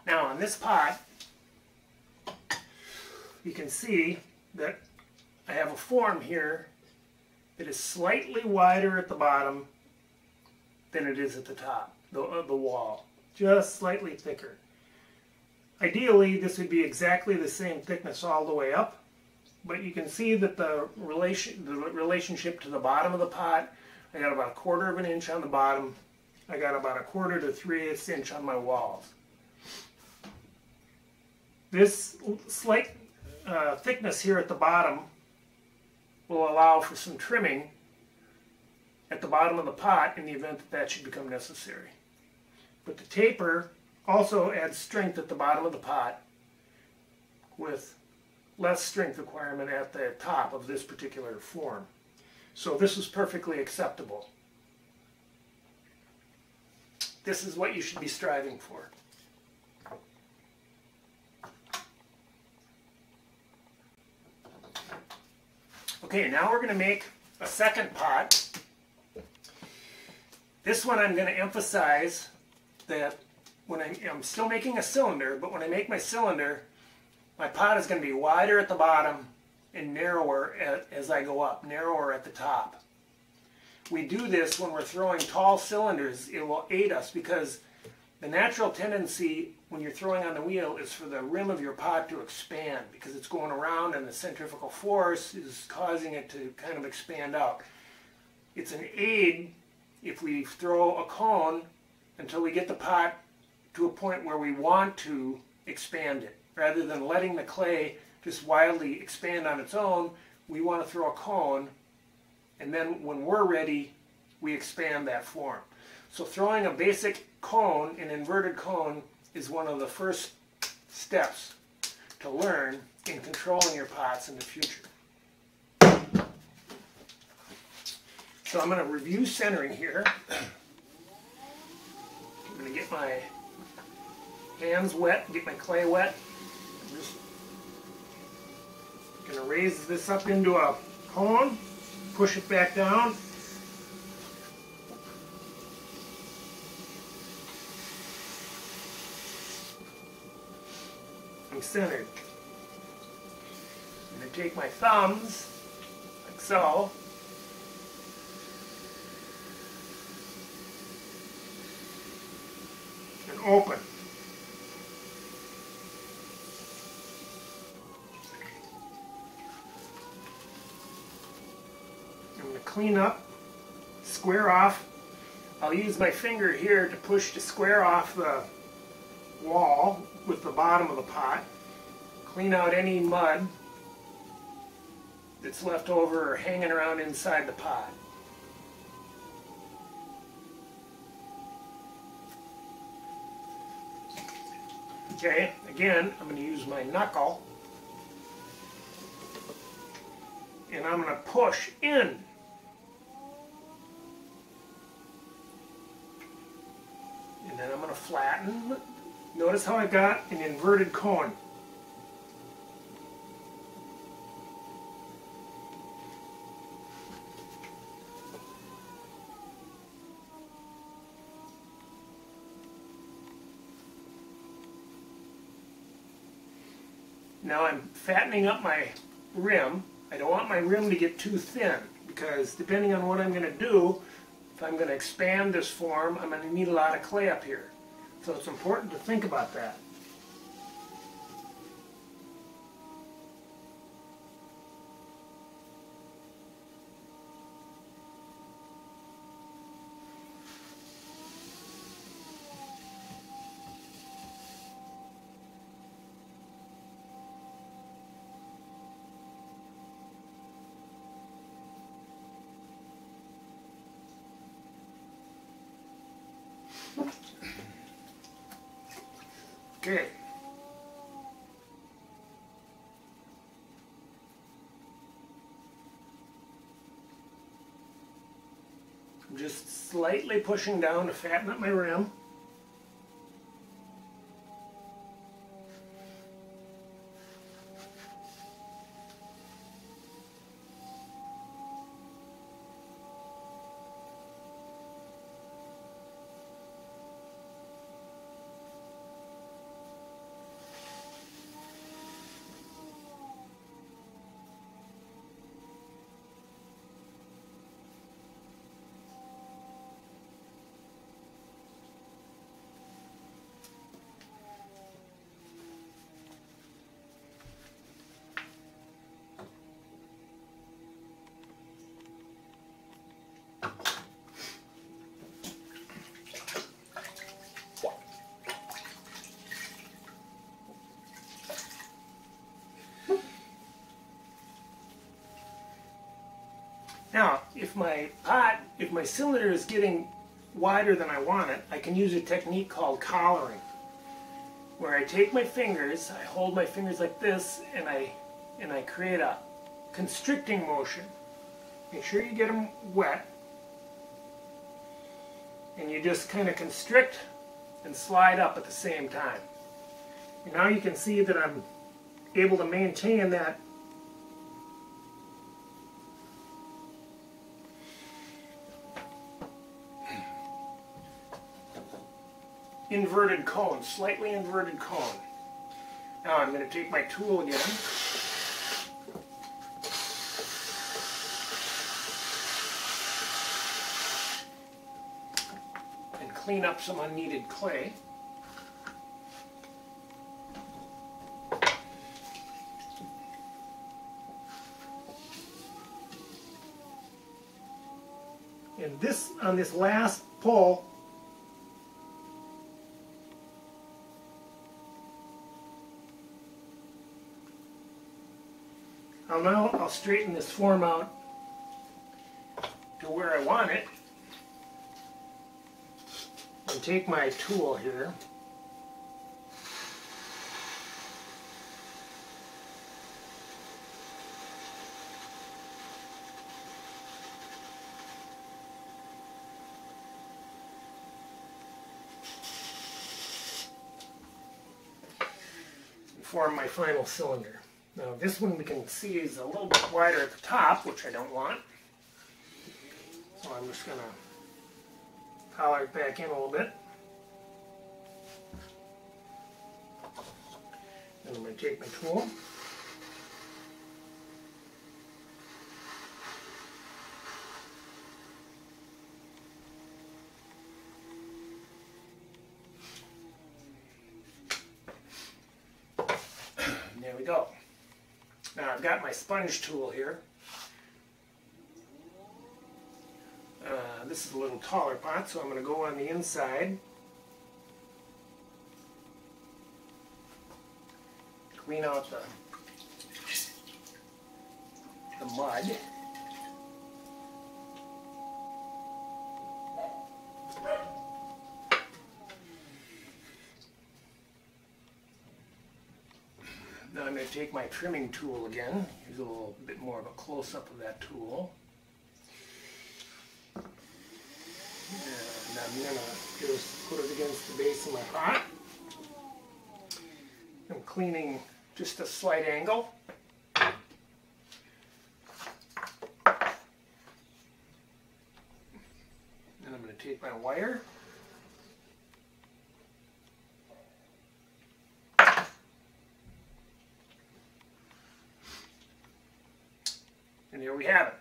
Now on this pot, you can see that I have a form here that is slightly wider at the bottom than it is at the top, the wall. Just slightly thicker. Ideally, this would be exactly the same thickness all the way up, but you can see that the relationship to the bottom of the pot, I got about 1/4 of an inch on the bottom. I got about 1/4 to 3/8 inch on my walls. This slight thickness here at the bottom will allow for some trimming at the bottom of the pot in the event that that should become necessary. But the taper also adds strength at the bottom of the pot with less strength requirement at the top of this particular form. So this is perfectly acceptable. This is what you should be striving for. Okay, now we're going to make a second pot. This one I'm going to emphasize that when I'm still making a cylinder, but when I make my cylinder, my pot is going to be wider at the bottom and narrower as I go up, narrower at the top. We do this when we're throwing tall cylinders. It will aid us because the natural tendency when you're throwing on the wheel is for the rim of your pot to expand because it's going around and the centrifugal force is causing it to kind of expand out. It's an aid if we throw a cone until we get the pot to a point where we want to expand it. Rather than letting the clay just wildly expand on its own, we want to throw a cone, and then when we're ready, we expand that form. So throwing a basic cone, an inverted cone, is one of the first steps to learn in controlling your pots in the future. So I'm going to review centering here. I'm going to get my hands wet, get my clay wet. I'm just going to raise this up into a cone, push it back down. I'm centered. I'm going to take my thumbs, like so, and open. I'm going to clean up, square off. I'll use my finger here to push to square off the wall with the bottom of the pot. Clean out any mud that's left over or hanging around inside the pot. Okay, again, I'm going to use my knuckle and I'm going to push in. And then I'm going to flatten. Notice how I got an inverted cone. Now I'm fattening up my rim. I don't want my rim to get too thin because depending on what I'm going to do, if I'm going to expand this form, I'm going to need a lot of clay up here. So it's important to think about that. Okay. I'm just slightly pushing down to fatten up my rim. Now, if my cylinder is getting wider than I want it, I can use a technique called collaring, where I take my fingers, I hold my fingers like this, and I create a constricting motion. Make sure you get them wet, and you just kind of constrict and slide up at the same time. And now you can see that I'm able to maintain that inverted cone, slightly inverted cone. Now I'm going to take my tool again. And clean up some unneeded clay. And this, on this last pull, I'll straighten this form out to where I want it, and take my tool here, and form my final cylinder. Now this one we can see is a little bit wider at the top, which I don't want. So I'm just going to collar it back in a little bit. And I'm going to take my tool. And there we go. Now I've got my sponge tool here. This is a little taller pot, so I'm going to go on the inside, clean out the mud. Now I'm going to take my trimming tool again. Here's a little bit more of a close-up of that tool. And I'm going to just put it against the base of my pot. I'm cleaning just a slight angle. And I'm going to take my wire. And here we have it.